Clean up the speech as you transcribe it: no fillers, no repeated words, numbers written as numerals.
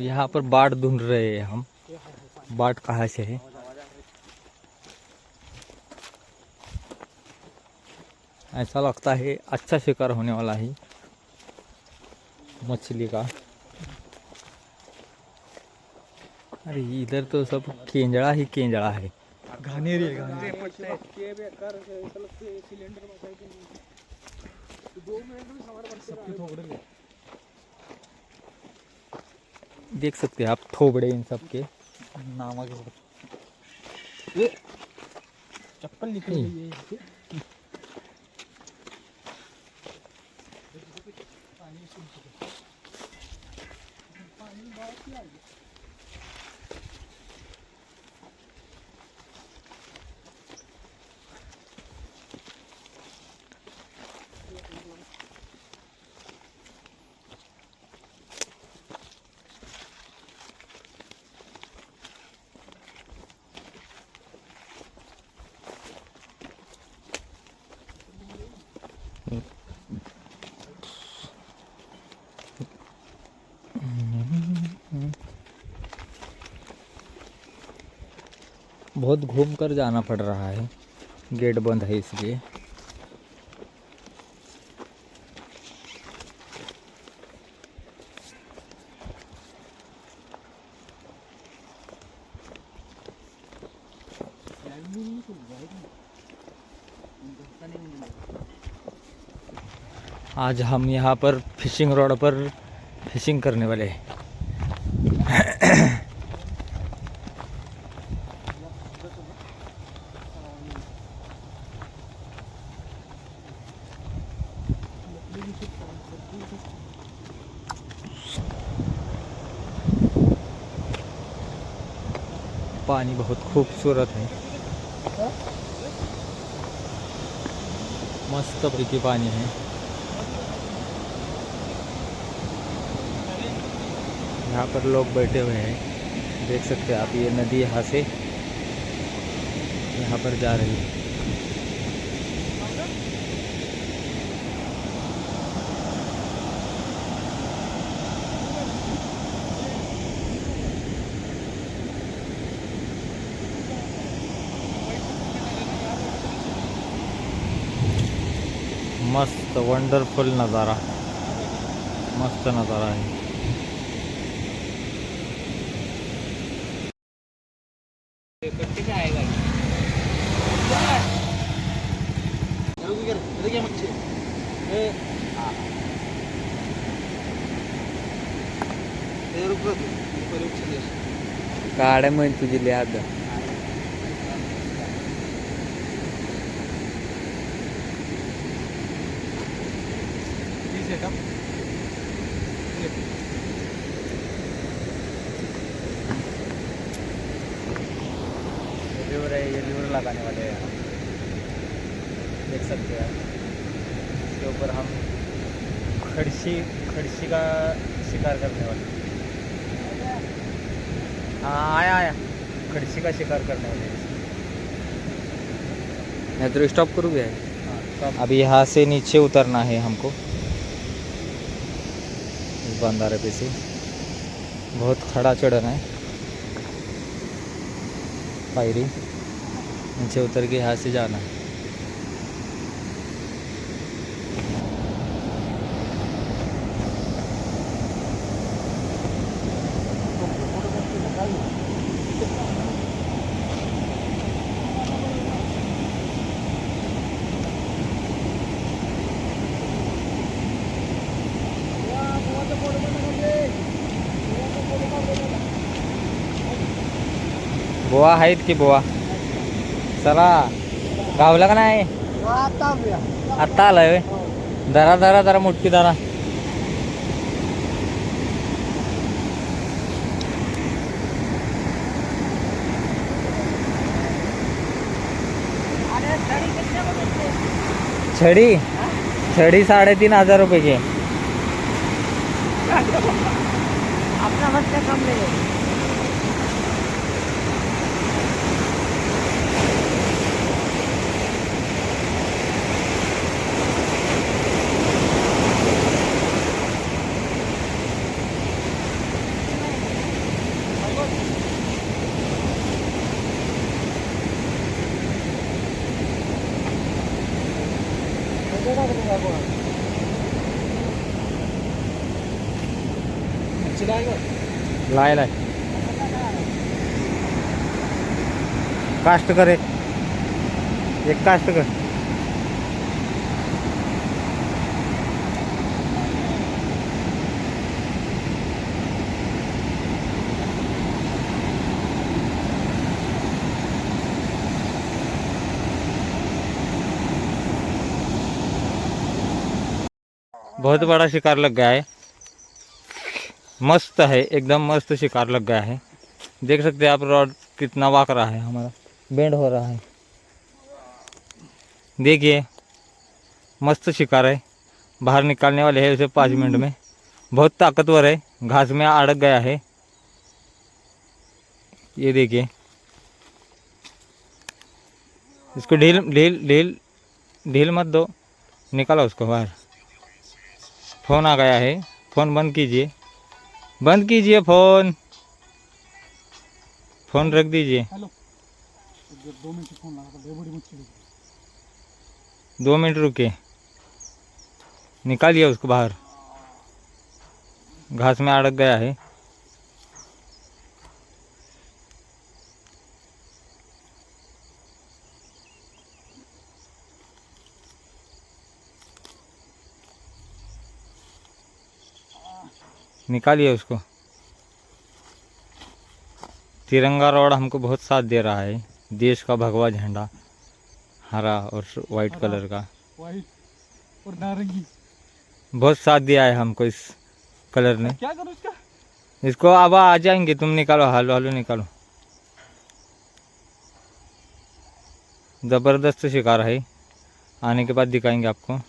यहाँ पर बाट ढूंढ रहे हैं हम। बाट कहाँ से है? ऐसा लगता है अच्छा शिकार होने वाला है मछली का। अरे इधर तो सब केंजड़ा ही केंजड़ा है। घानेरी है देख सकते हैं आप थोबड़े इन सब के नामक चप्पल निकली है। बहुत घूम कर जाना पड़ रहा है, गेट बंद है इसलिए। आज हम यहाँ पर फिशिंग रॉड पर फिशिंग करने वाले हैं। पानी बहुत खूबसूरत है, मस्त पैकी पानी है। यहाँ पर लोग बैठे हुए हैं, देख सकते हैं आप। ये नदी यहाँ से यहाँ पर जा रही है। मस्त वंडरफुल नज़ारा, मस्त नज़ारा है। काढ्या म्हण तुझी लिहाद लीवर लगाने वाले हैं हम, देख सकते हैं। इसके ऊपर हम खड़सी का शिकार करने वाले। हाँ आया खड़सी का शिकार करने वाले। मैं तो स्टॉप करूँगा। हाँ, अभी यहाँ से नीचे उतरना है हमको, इस बंधारे पे से। बहुत खड़ा चढ़ना है, पायरी नीचे उतर के यहाँ से जाना है। बोआ आहेत की बोआ? चला गावला का नाही? आता आलाय व्हय? धरा धरा जरा मोठी धरा। छड़ी छड़ी 3,500 रुपये की। अपना मत कम ले लो। लाए लाए कास्ट करे एक कास्ट कर बहुत बड़ा शिकार लग गया है। मस्त है, एकदम मस्त शिकार लग गया है। देख सकते हैं आप रॉड कितना वाक रहा है, हमारा बेंड हो रहा है। देखिए मस्त शिकार है, बाहर निकालने वाले हैं उसे 5 मिनट में। बहुत ताकतवर है, घास में अड़क गया है। ये देखिए, इसको ढील ढील ढील ढील मत दो, निकालो उसको बाहर। फ़ोन आ गया है, फ़ोन बंद कीजिए, बंद कीजिए फ़ोन, फ़ोन रख दीजिए। 2 मिनट रुके, निकालिए उसको बाहर, घास में अड़क गया है। निकालिए उसको। तिरंगा रॉड हमको बहुत साथ दे रहा है, देश का भगवा झंडा, हरा और वाइट कलर का, वाइट और नारंगी, बहुत साथ दिया है हमको इस कलर ने। क्या करूं इसका? इसको अब आ जाएंगे, तुम निकालो, हालो हालो निकालो। ज़बरदस्त शिकार है, आने के बाद दिखाएंगे आपको।